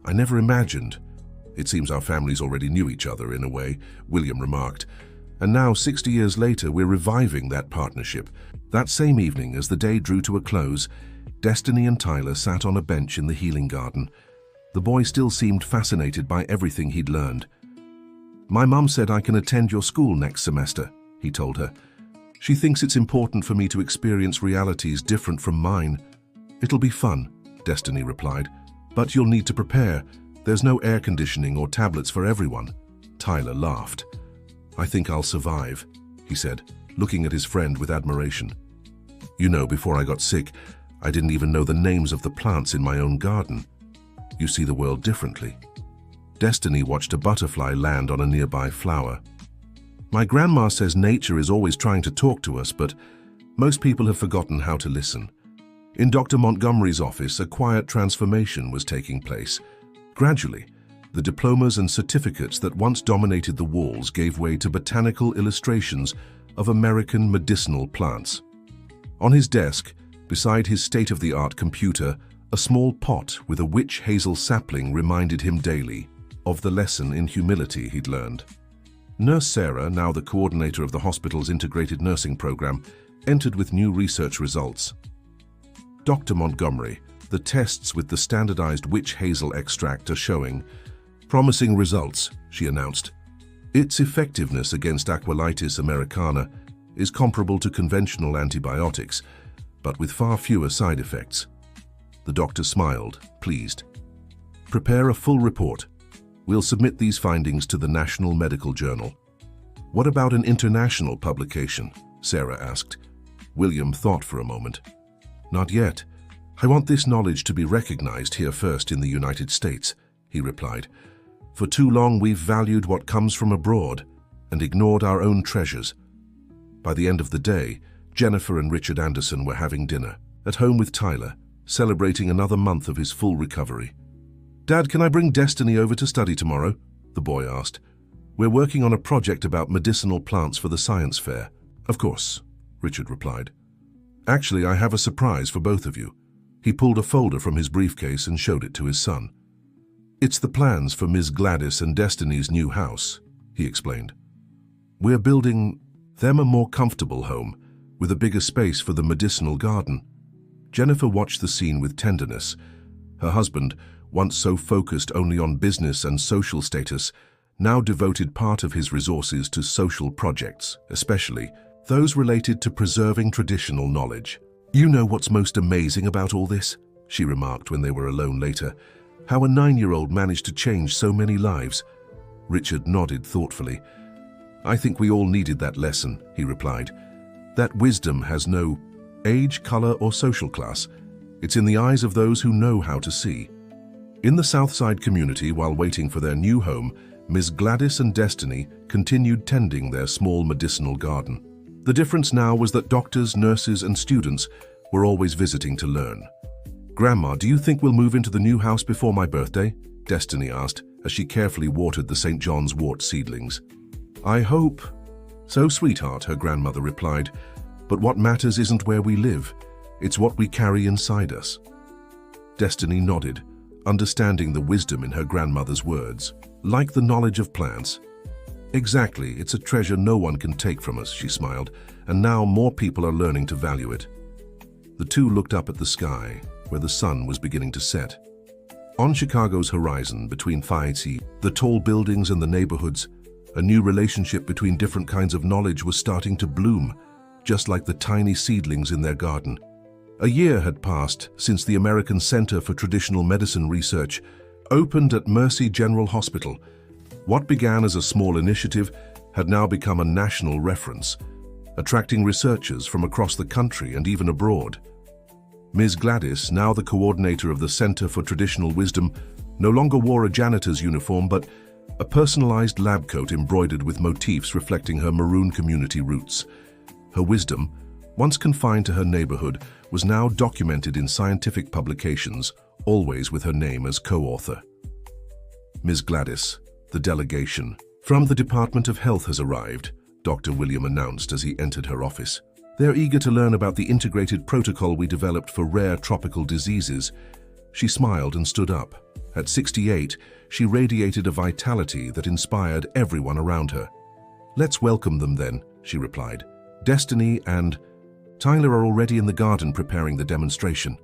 I never imagined." "It seems our families already knew each other in a way," William remarked. "And now, 60 years later, we're reviving that partnership." That same evening, as the day drew to a close, Destiny and Tyler sat on a bench in the healing garden. The boy still seemed fascinated by everything he'd learned. "My mum said I can attend your school next semester," he told her. "She thinks it's important for me to experience realities different from mine." "It'll be fun," Destiny replied, "but you'll need to prepare. There's no air conditioning or tablets for everyone." Tyler laughed. "I think I'll survive," he said, looking at his friend with admiration. "You know, before I got sick, I didn't even know the names of the plants in my own garden. You see the world differently." Destiny watched a butterfly land on a nearby flower. "My grandma says nature is always trying to talk to us, but most people have forgotten how to listen." In Dr. Montgomery's office, a quiet transformation was taking place. Gradually, the diplomas and certificates that once dominated the walls gave way to botanical illustrations of American medicinal plants. On his desk, beside his state-of-the-art computer, a small pot with a witch hazel sapling reminded him daily of the lesson in humility he'd learned. Nurse Sarah, now the coordinator of the hospital's integrated nursing program, entered with new research results. "Dr. Montgomery, the tests with the standardized witch hazel extract are showing promising results," she announced. "Its effectiveness against Aquilitis americana is comparable to conventional antibiotics, but with far fewer side effects." The doctor smiled, pleased. "Prepare a full report. We'll submit these findings to the National Medical Journal." "What about an international publication?" Sarah asked. William thought for a moment. "Not yet. I want this knowledge to be recognized here first in the United States," he replied. "For too long we've valued what comes from abroad and ignored our own treasures." By the end of the day, Jennifer and Richard Anderson were having dinner at home with Tyler, celebrating another month of his full recovery. "Dad, can I bring Destiny over to study tomorrow?" the boy asked. "We're working on a project about medicinal plants for the science fair." "Of course," Richard replied. "Actually, I have a surprise for both of you." He pulled a folder from his briefcase and showed it to his son. "It's the plans for Ms. Gladys and Destiny's new house," he explained. "We're building them a more comfortable home, with a bigger space for the medicinal garden." Jennifer watched the scene with tenderness. Her husband, once so focused only on business and social status, now devoted part of his resources to social projects, especially those related to preserving traditional knowledge. "You know what's most amazing about all this?" she remarked when they were alone later. "How a 9-year-old managed to change so many lives." Richard nodded thoughtfully. "I think we all needed that lesson," he replied. "That wisdom has no age, color, or social class. It's in the eyes of those who know how to see." In the Southside community, while waiting for their new home, Ms. Gladys and Destiny continued tending their small medicinal garden. The difference now was that doctors, nurses, and students were always visiting to learn. "Grandma, do you think we'll move into the new house before my birthday?" Destiny asked as she carefully watered the St. John's wort seedlings. "I hope so, sweetheart," her grandmother replied. "But what matters isn't where we live, it's what we carry inside us." Destiny nodded, understanding the wisdom in her grandmother's words. "Like the knowledge of plants." "Exactly, it's a treasure no one can take from us," she smiled, "and now more people are learning to value it." The two looked up at the sky, where the sun was beginning to set. On Chicago's horizon, between Fighty, the tall buildings and the neighborhoods, a new relationship between different kinds of knowledge was starting to bloom, just like the tiny seedlings in their garden. A year had passed since the American Center for Traditional Medicine Research opened at Mercy General Hospital. What began as a small initiative had now become a national reference, attracting researchers from across the country and even abroad. Ms. Gladys, now the coordinator of the Center for Traditional Wisdom, no longer wore a janitor's uniform but a personalized lab coat embroidered with motifs reflecting her maroon community roots. Her wisdom, once confined to her neighborhood, was now documented in scientific publications, always with her name as co-author. "Ms. Gladys, the delegation from the Department of Health has arrived," Dr. William announced as he entered her office. "They're eager to learn about the integrated protocol we developed for rare tropical diseases." She smiled and stood up. At 68, she radiated a vitality that inspired everyone around her. "Let's welcome them then," she replied. "Destiny and Tyler are already in the garden preparing the demonstration."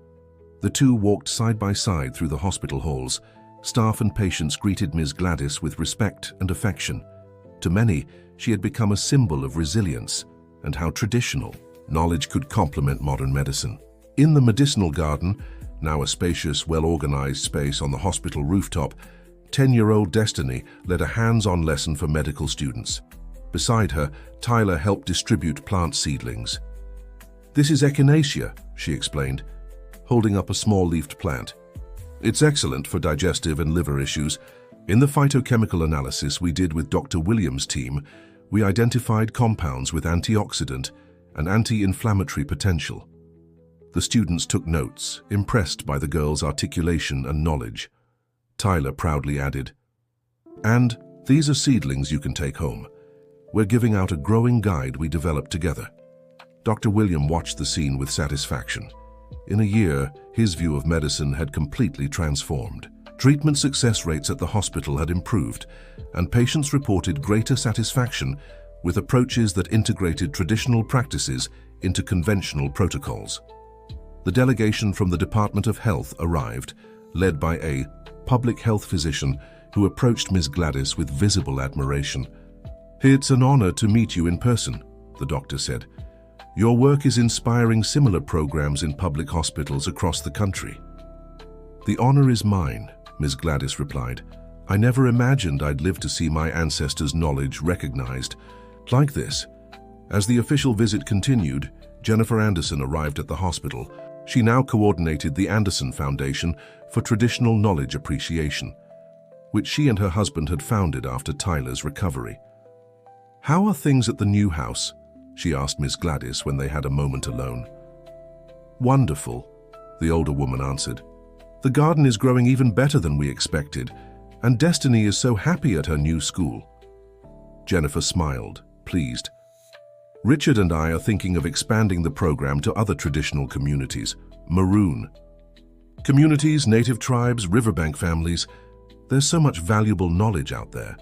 The two walked side by side through the hospital halls. Staff and patients greeted Ms. Gladys with respect and affection. To many, she had become a symbol of resilience and how traditional knowledge could complement modern medicine. In the medicinal garden, now a spacious, well-organized space on the hospital rooftop, 10-year-old Destiny led a hands-on lesson for medical students. Beside her, Tyler helped distribute plant seedlings. "This is echinacea," she explained, holding up a small-leafed plant. "It's excellent for digestive and liver issues. In the phytochemical analysis we did with Dr. Williams' team, we identified compounds with antioxidant and anti-inflammatory potential." The students took notes, impressed by the girl's articulation and knowledge. Tyler proudly added, "And these are seedlings you can take home. We're giving out a growing guide we developed together." Dr. William watched the scene with satisfaction. In a year, his view of medicine had completely transformed. Treatment success rates at the hospital had improved, and patients reported greater satisfaction with approaches that integrated traditional practices into conventional protocols. The delegation from the Department of Health arrived, led by a public health physician who approached Ms. Gladys with visible admiration. "It's an honor to meet you in person," the doctor said. "Your work is inspiring similar programs in public hospitals across the country." "The honor is mine," Ms. Gladys replied. "I never imagined I'd live to see my ancestors' knowledge recognized like this." As the official visit continued, Jennifer Anderson arrived at the hospital. She now coordinated the Anderson Foundation for Traditional Knowledge Appreciation, which she and her husband had founded after Tyler's recovery. "How are things at the new house?" she asked Ms. Gladys when they had a moment alone. "Wonderful," the older woman answered. The garden is growing even better than we expected, and Destiny is so happy at her new school." Jennifer smiled, pleased. "Richard and I are thinking of expanding the program to other traditional communities. Maroon. Communities, native tribes, riverbank families. There's so much valuable knowledge out there,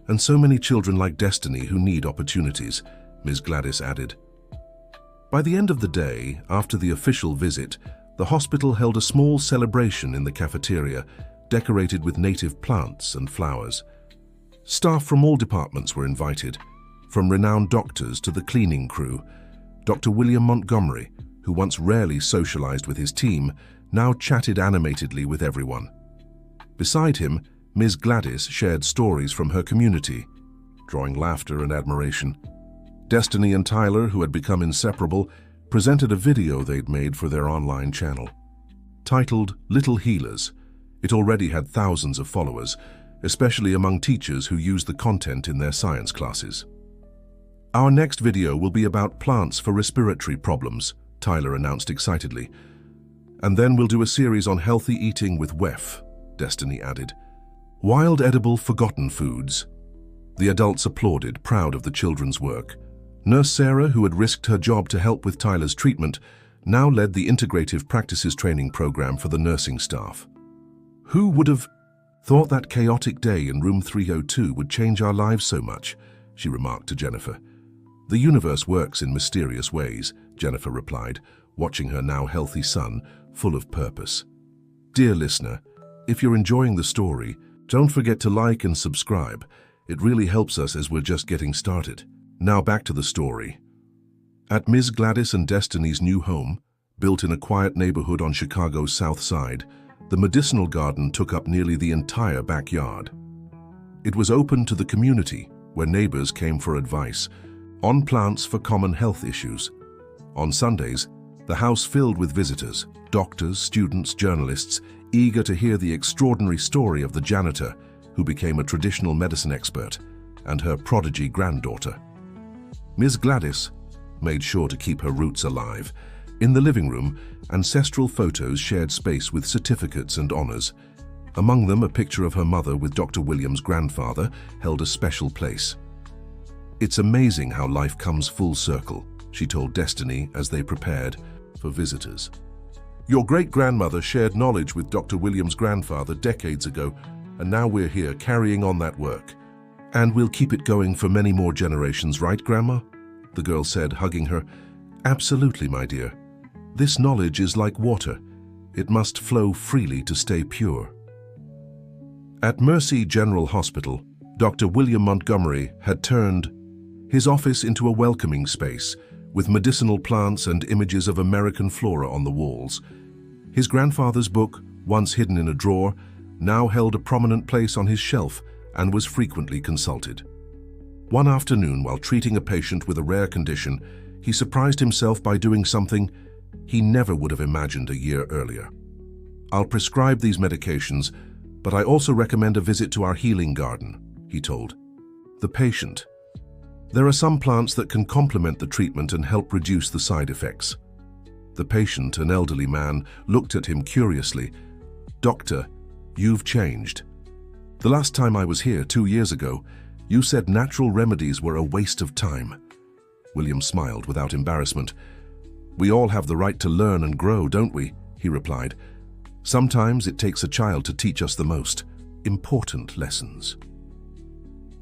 and so many children like Destiny who need opportunities," Ms. Gladys added. By the end of the day, after the official visit, the hospital held a small celebration in the cafeteria, decorated with native plants and flowers. Staff from all departments were invited, from renowned doctors to the cleaning crew. Dr. William Montgomery, who once rarely socialized with his team, now chatted animatedly with everyone. Beside him, Ms. Gladys shared stories from her community, drawing laughter and admiration. Destiny and Tyler, who had become inseparable, presented a video they'd made for their online channel. Titled Little Healers, it already had thousands of followers, especially among teachers who use the content in their science classes. "Our next video will be about plants for respiratory problems," Tyler announced excitedly. "And then we'll do a series on healthy eating with WEF," Destiny added. "Wild edible forgotten foods." The adults applauded, proud of the children's work. Nurse Sarah, who had risked her job to help with Tyler's treatment, now led the Integrative Practices training program for the nursing staff. "Who would have thought that chaotic day in room 302 would change our lives so much?" she remarked to Jennifer. "The universe works in mysterious ways," Jennifer replied, watching her now healthy son, full of purpose. Dear listener, if you're enjoying the story, don't forget to like and subscribe. It really helps us as we're just getting started. Now back to the story. At Ms. Gladys and Destiny's new home, built in a quiet neighborhood on Chicago's South Side, the medicinal garden took up nearly the entire backyard. It was open to the community, where neighbors came for advice on plants for common health issues. On Sundays, the house filled with visitors, doctors, students, journalists, eager to hear the extraordinary story of the janitor who became a traditional medicine expert and her prodigy granddaughter. Ms. Gladys made sure to keep her roots alive. In the living room, ancestral photos shared space with certificates and honors. Among them, a picture of her mother with Dr. William's grandfather held a special place. "It's amazing how life comes full circle," she told Destiny as they prepared for visitors. "Your great-grandmother shared knowledge with Dr. William's grandfather decades ago, and now we're here carrying on that work. And we'll keep it going for many more generations, right, Grandma?" the girl said, hugging her. "Absolutely, my dear. This knowledge is like water. It must flow freely to stay pure." At Mercy General Hospital, Dr. William Montgomery had turned his office into a welcoming space, with medicinal plants and images of American flora on the walls. His grandfather's book, once hidden in a drawer, now held a prominent place on his shelf and was frequently consulted. One afternoon, while treating a patient with a rare condition, he surprised himself by doing something he never would have imagined a year earlier. "I'll prescribe these medications, but I also recommend a visit to our healing garden," he told the patient. "There are some plants that can complement the treatment and help reduce the side effects." The patient, an elderly man, looked at him curiously. "Doctor, you've changed. The last time I was here 2 years ago, you said natural remedies were a waste of time." William smiled without embarrassment. "We all have the right to learn and grow, don't we?" he replied. "Sometimes it takes a child to teach us the most important lessons."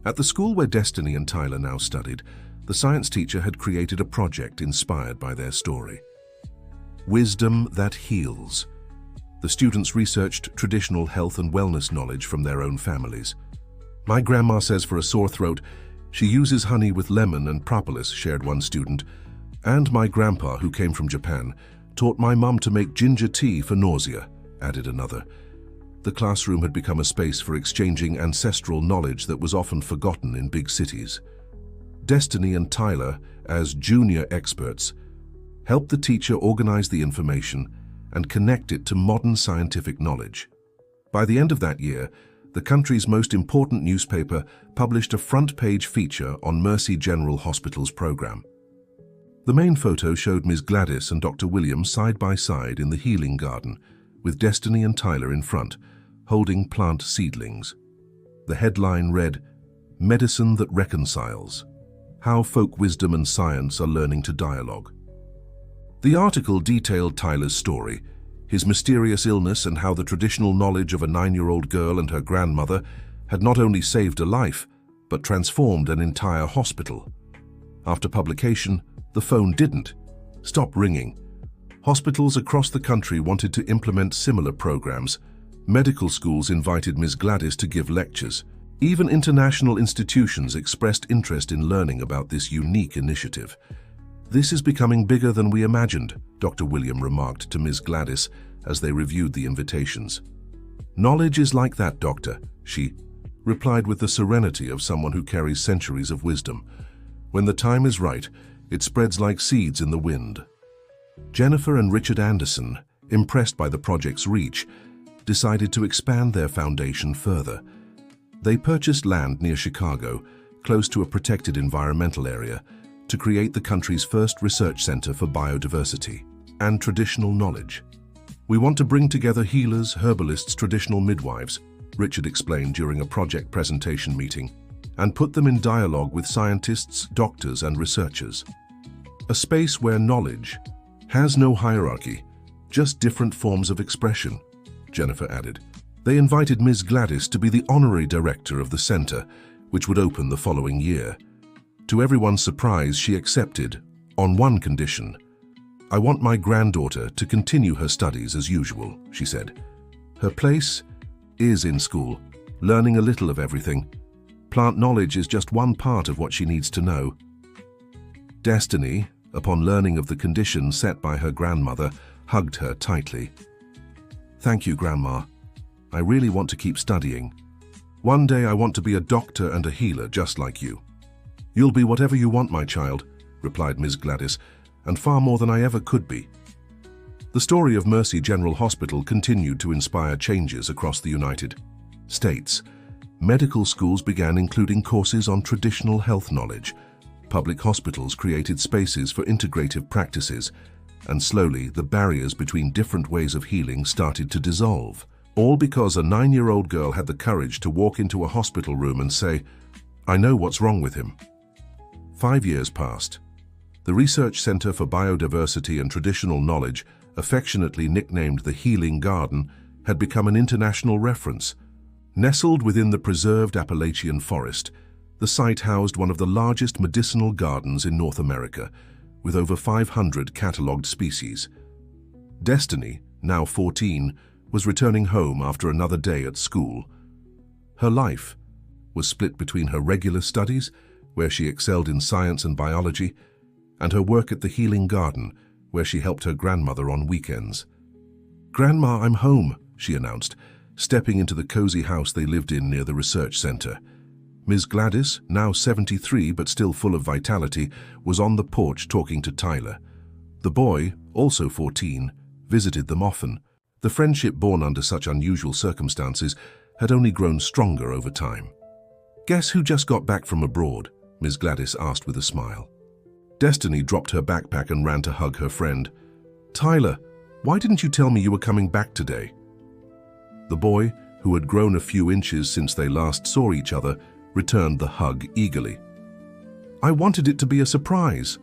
At the school where Destiny and Tyler now studied, the science teacher had created a project inspired by their story. Wisdom that heals. The students researched traditional health and wellness knowledge from their own families. "My grandma says for a sore throat, she uses honey with lemon and propolis," shared one student. "And my grandpa, who came from Japan, taught my mum to make ginger tea for nausea," added another. The classroom had become a space for exchanging ancestral knowledge that was often forgotten in big cities. Destiny and Tyler, as junior experts, helped the teacher organize the information and connect it to modern scientific knowledge. By the end of that year, the country's most important newspaper published a front-page feature on Mercy General Hospital's program. The main photo showed Ms. Gladys and Dr. William side by side in the healing garden, with Destiny and Tyler in front, holding plant seedlings. The headline read, "Medicine that Reconciles: How Folk Wisdom and Science Are Learning to Dialogue." The article detailed Tyler's story, his mysterious illness, and how the traditional knowledge of a 9-year-old girl and her grandmother had not only saved a life, but transformed an entire hospital. After publication, the phone didn't stop ringing. Hospitals across the country wanted to implement similar programs. Medical schools invited Ms. Gladys to give lectures. Even international institutions expressed interest in learning about this unique initiative. "This is becoming bigger than we imagined," Dr. William remarked to Ms. Gladys as they reviewed the invitations. "Knowledge is like that, Doctor," she replied with the serenity of someone who carries centuries of wisdom. "When the time is right, it spreads like seeds in the wind." Jennifer and Richard Anderson, impressed by the project's reach, decided to expand their foundation further. They purchased land near Chicago, close to a protected environmental area, to create the country's first research center for biodiversity and traditional knowledge. "We want to bring together healers, herbalists, traditional midwives," Richard explained during a project presentation meeting, "and put them in dialogue with scientists, doctors, and researchers. A space where knowledge has no hierarchy, just different forms of expression," Jennifer added. They invited Ms. Gladys to be the honorary director of the center, which would open the following year. To everyone's surprise, she accepted, on one condition. "I want my granddaughter to continue her studies as usual," she said. "Her place is in school, learning a little of everything. Plant knowledge is just one part of what she needs to know." Destiny, upon learning of the condition set by her grandmother, hugged her tightly. "Thank you, Grandma. I really want to keep studying. One day I want to be a doctor and a healer just like you." "You'll be whatever you want, my child," replied Ms. Gladys, "and far more than I ever could be." The story of Mercy General Hospital continued to inspire changes across the United States. Medical schools began including courses on traditional health knowledge. Public hospitals created spaces for integrative practices, and slowly the barriers between different ways of healing started to dissolve. All because a 9-year-old girl had the courage to walk into a hospital room and say, "I know what's wrong with him." 5 years passed. The Research Center for Biodiversity and Traditional Knowledge, affectionately nicknamed the Healing Garden, had become an international reference. Nestled within the preserved Appalachian forest, the site housed one of the largest medicinal gardens in North America, with over 500 catalogued species. Destiny, now 14, was returning home after another day at school. Her life was split between her regular studies, where she excelled in science and biology, and her work at the Healing Garden, where she helped her grandmother on weekends. "Grandma, I'm home," she announced, stepping into the cozy house they lived in near the research center. Ms. Gladys, now 73 but still full of vitality, was on the porch talking to Tyler. The boy, also 14, visited them often. The friendship born under such unusual circumstances had only grown stronger over time. "Guess who just got back from abroad?" Ms. Gladys asked with a smile. Destiny dropped her backpack and ran to hug her friend. "Tyler, why didn't you tell me you were coming back today?" The boy, who had grown a few inches since they last saw each other, returned the hug eagerly. "I wanted it to be a surprise,"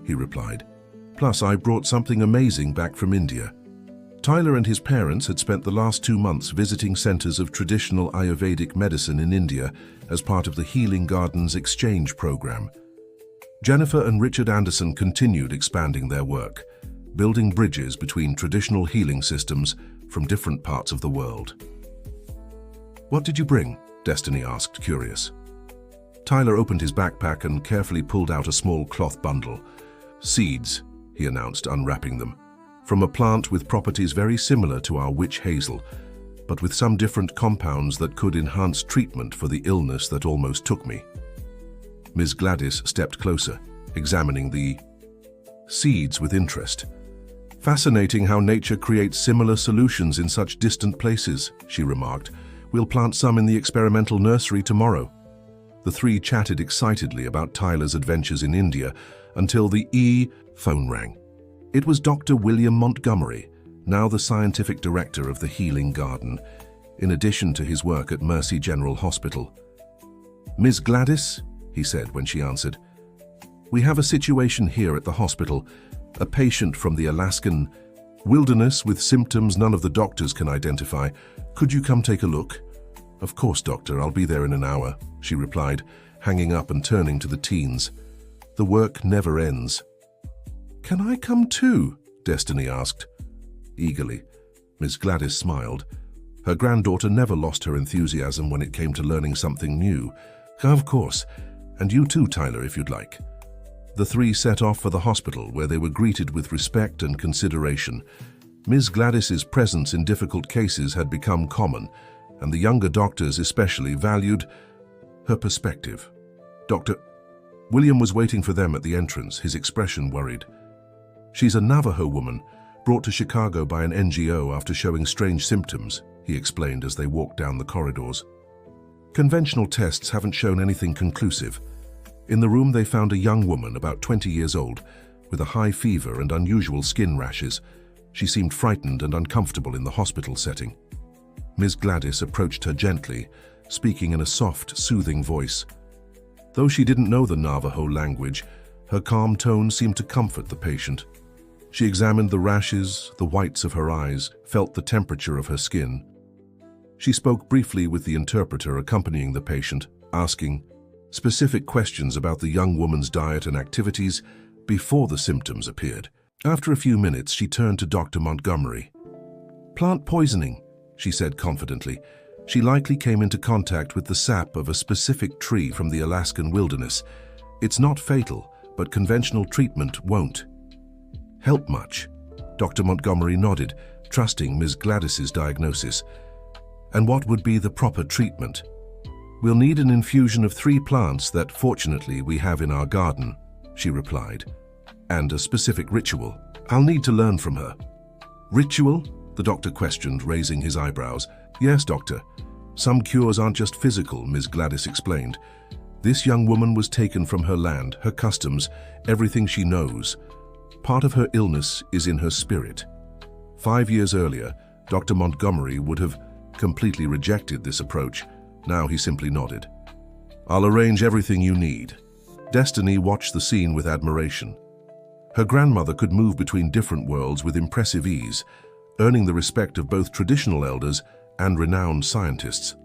he replied. "Plus, I brought something amazing back from India." Tyler and his parents had spent the last 2 months visiting centers of traditional Ayurvedic medicine in India as part of the Healing Gardens exchange program. Jennifer and Richard Anderson continued expanding their work, building bridges between traditional healing systems from different parts of the world. "What did you bring?" Destiny asked, curious. Tyler opened his backpack and carefully pulled out a small cloth bundle. "Seeds," he announced, unwrapping them, "from a plant with properties very similar to our witch hazel, but with some different compounds that could enhance treatment for the illness that almost took me." Ms. Gladys stepped closer, examining the seeds with interest. "Fascinating how nature creates similar solutions in such distant places," she remarked. "We'll plant some in the experimental nursery tomorrow." The three chatted excitedly about Tyler's adventures in India until the phone rang. It was Dr. William Montgomery, now the scientific director of the Healing Garden, in addition to his work at Mercy General Hospital. "Ms. Gladys," he said when she answered, "we have a situation here at the hospital. A patient from the Alaskan wilderness with symptoms none of the doctors can identify. Could you come take a look?" "Of course, doctor, I'll be there in an hour," she replied, hanging up and turning to the teens. "The work never ends." "Can I come too?" Destiny asked. Eagerly, Miss Gladys smiled. Her granddaughter never lost her enthusiasm when it came to learning something new. "Of course, and you too, Tyler, if you'd like." The three set off for the hospital, where they were greeted with respect and consideration. Ms. Gladys's presence in difficult cases had become common, and the younger doctors especially valued her perspective. Dr. William was waiting for them at the entrance, his expression worried. "She's a Navajo woman, brought to Chicago by an NGO after showing strange symptoms," he explained as they walked down the corridors. "Conventional tests haven't shown anything conclusive." In the room they found a young woman, about 20 years old, with a high fever and unusual skin rashes. She seemed frightened and uncomfortable in the hospital setting. Ms. Gladys approached her gently, speaking in a soft, soothing voice. Though she didn't know the Navajo language, her calm tone seemed to comfort the patient. She examined the rashes, the whites of her eyes, felt the temperature of her skin. She spoke briefly with the interpreter accompanying the patient, asking specific questions about the young woman's diet and activities before the symptoms appeared. After a few minutes, she turned to Dr. Montgomery. "Plant poisoning," she said confidently. "She likely came into contact with the sap of a specific tree from the Alaskan wilderness. It's not fatal, but conventional treatment won't help much." Dr. Montgomery nodded, trusting Ms. Gladys's diagnosis. "And what would be the proper treatment?" "We'll need an infusion of 3 plants that, fortunately, we have in our garden," she replied. "And a specific ritual. I'll need to learn from her." "Ritual?" the doctor questioned, raising his eyebrows. "Yes, doctor. Some cures aren't just physical," Ms. Gladys explained. "This young woman was taken from her land, her customs, everything she knows. Part of her illness is in her spirit." 5 years earlier, Dr. Montgomery would have completely rejected this approach. Now he simply nodded. "I'll arrange everything you need." Destiny watched the scene with admiration. Her grandmother could move between different worlds with impressive ease, earning the respect of both traditional elders and renowned scientists.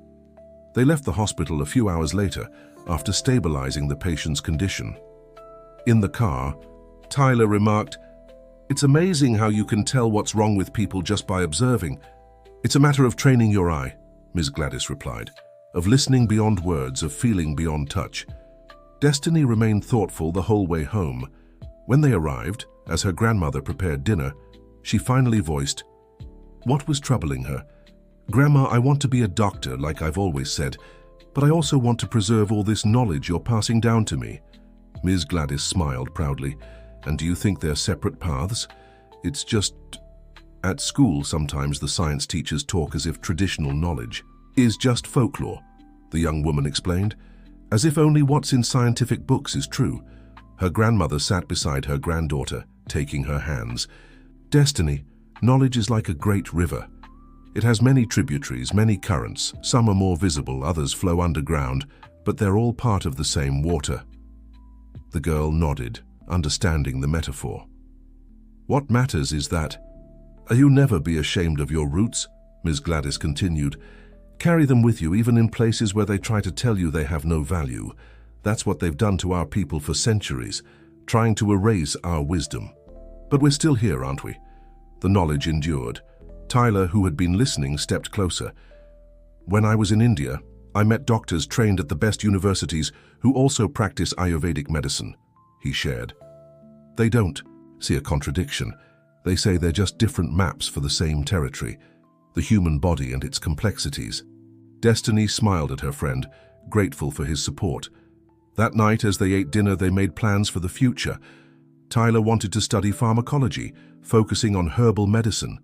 They left the hospital a few hours later after stabilizing the patient's condition. In the car, Tyler remarked, "It's amazing how you can tell what's wrong with people just by observing." "It's a matter of training your eye," Ms. Gladys replied, "of listening beyond words, of feeling beyond touch." Destiny remained thoughtful the whole way home. When they arrived, as her grandmother prepared dinner, she finally voiced what was troubling her. "Grandma, I want to be a doctor, like I've always said, but I also want to preserve all this knowledge you're passing down to me." Ms. Gladys smiled proudly. "And do you think they're separate paths? It's just... At school, sometimes the science teachers talk as if traditional knowledge is just folklore," the young woman explained, "as if only what's in scientific books is true." Her grandmother sat beside her granddaughter, taking her hands. "Destiny, knowledge is like a great river. It has many tributaries, many currents. Some are more visible, others flow underground, but they're all part of the same water." The girl nodded, understanding the metaphor. "What matters is that you never be ashamed of your roots," Ms. Gladys continued. "Carry them with you, even in places where they try to tell you they have no value. That's what they've done to our people for centuries, trying to erase our wisdom. But we're still here, aren't we?" The knowledge endured. Tyler, who had been listening, stepped closer. "When I was in India, I met doctors trained at the best universities who also practice Ayurvedic medicine," he shared. "They don't see a contradiction. They say they're just different maps for the same territory, the human body and its complexities." Destiny smiled at her friend, grateful for his support. That night, as they ate dinner, they made plans for the future. Tyler wanted to study pharmacology, focusing on herbal medicine.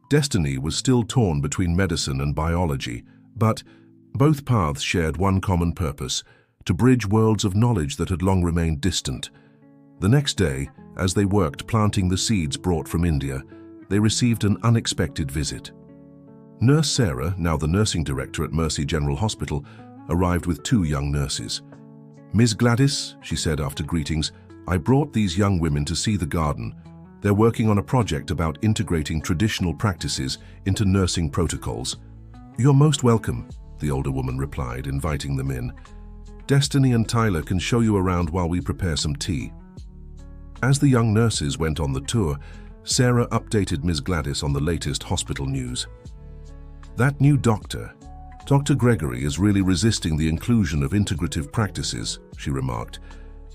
Destiny was still torn between medicine and biology, but both paths shared one common purpose: to bridge worlds of knowledge that had long remained distant. The next day, as they worked planting the seeds brought from India, they received an unexpected visit. Nurse Sarah, now the nursing director at Mercy General Hospital, arrived with two young nurses. "Ms. Gladys," she said after greetings, "I brought these young women to see the garden. They're working on a project about integrating traditional practices into nursing protocols." "You're most welcome," the older woman replied, inviting them in. "Destiny and Tyler can show you around while we prepare some tea." As the young nurses went on the tour, Sarah updated Ms. Gladys on the latest hospital news. "That new doctor, Dr. Gregory, is really resisting the inclusion of integrative practices," she remarked.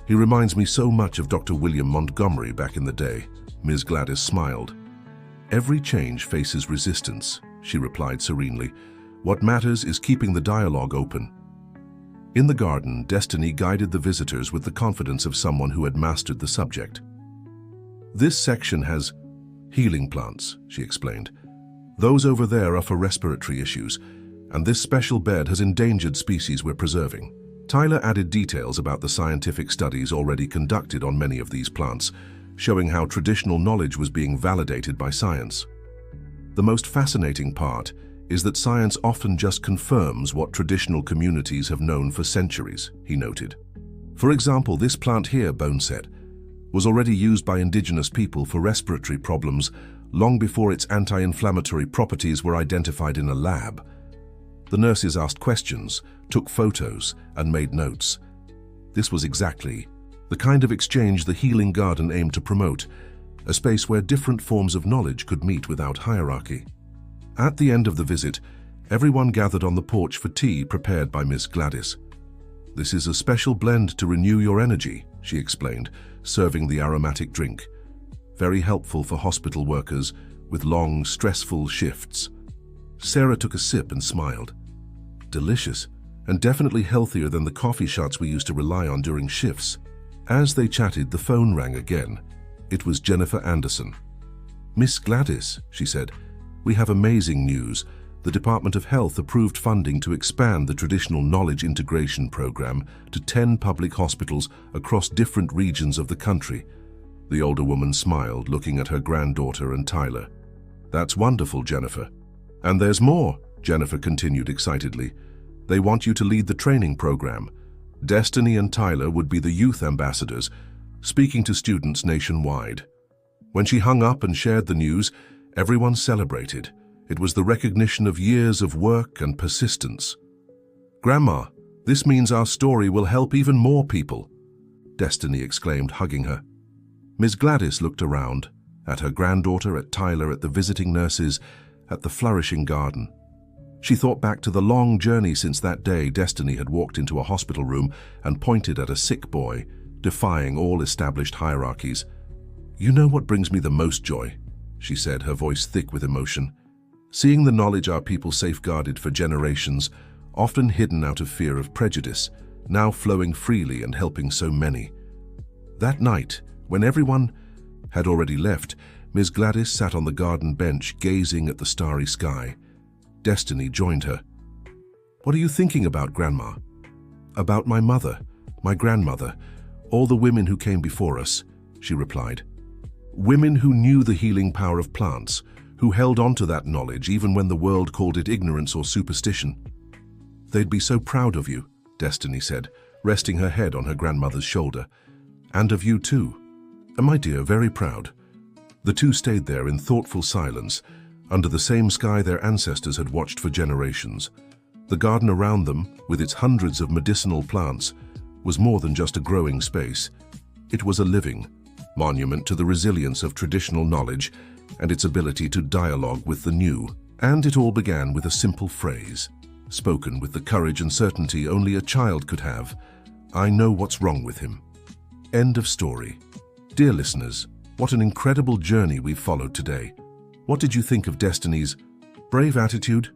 "He reminds me so much of Dr. William Montgomery back in the day." Ms. Gladys smiled. "Every change faces resistance," she replied serenely. "What matters is keeping the dialogue open." In the garden, Destiny guided the visitors with the confidence of someone who had mastered the subject. "This section has healing plants," she explained. "Those over there are for respiratory issues, and this special bed has endangered species we're preserving." Tyler added details about the scientific studies already conducted on many of these plants, showing how traditional knowledge was being validated by science. "The most fascinating part is that science often just confirms what traditional communities have known for centuries," he noted. "For example, this plant here, boneset, was already used by indigenous people for respiratory problems long before its anti-inflammatory properties were identified in a lab." The nurses asked questions, took photos, and made notes. This was exactly the kind of exchange the Healing Garden aimed to promote, a space where different forms of knowledge could meet without hierarchy. At the end of the visit, everyone gathered on the porch for tea prepared by Miss Gladys. "This is a special blend to renew your energy," she explained, serving the aromatic drink. "Very helpful for hospital workers with long, stressful shifts." Sarah took a sip and smiled. "Delicious, and definitely healthier than the coffee shots we used to rely on during shifts." As they chatted, the phone rang again. It was Jennifer Anderson. "Miss Gladys," she said, "we have amazing news. The Department of Health approved funding to expand the traditional knowledge integration program to 10 public hospitals across different regions of the country." The older woman smiled, looking at her granddaughter and Tyler. "That's wonderful, Jennifer. And there's more," Jennifer continued excitedly. "They want you to lead the training program. Destiny and Tyler would be the youth ambassadors, speaking to students nationwide." When she hung up and shared the news, everyone celebrated. It was the recognition of years of work and persistence. "Grandma, this means our story will help even more people," Destiny exclaimed, hugging her. Ms. Gladys looked around, at her granddaughter, at Tyler, at the visiting nurses, at the flourishing garden. She thought back to the long journey since that day Destiny had walked into a hospital room and pointed at a sick boy, defying all established hierarchies. "You know what brings me the most joy?" she said, her voice thick with emotion. "Seeing the knowledge our people safeguarded for generations, often hidden out of fear of prejudice, now flowing freely and helping so many." That night, when everyone had already left, Ms. Gladys sat on the garden bench gazing at the starry sky. Destiny joined her. "What are you thinking about, Grandma?" "About my mother, my grandmother, all the women who came before us," she replied. "Women who knew the healing power of plants, who held on to that knowledge even when the world called it ignorance or superstition. They'd be so proud of you," Destiny said, resting her head on her grandmother's shoulder. "And of you too. My dear, very proud." The two stayed there in thoughtful silence, under the same sky their ancestors had watched for generations. The garden around them, with its hundreds of medicinal plants, was more than just a growing space. It was a living monument to the resilience of traditional knowledge and its ability to dialogue with the new. And it all began with a simple phrase, spoken with the courage and certainty only a child could have. "I know what's wrong with him." End of story. Dear listeners, what an incredible journey we've followed today. What did you think of Destiny's brave attitude?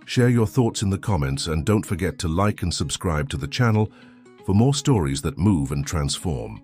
Share your thoughts in the comments and don't forget to like and subscribe to the channel for more stories that move and transform.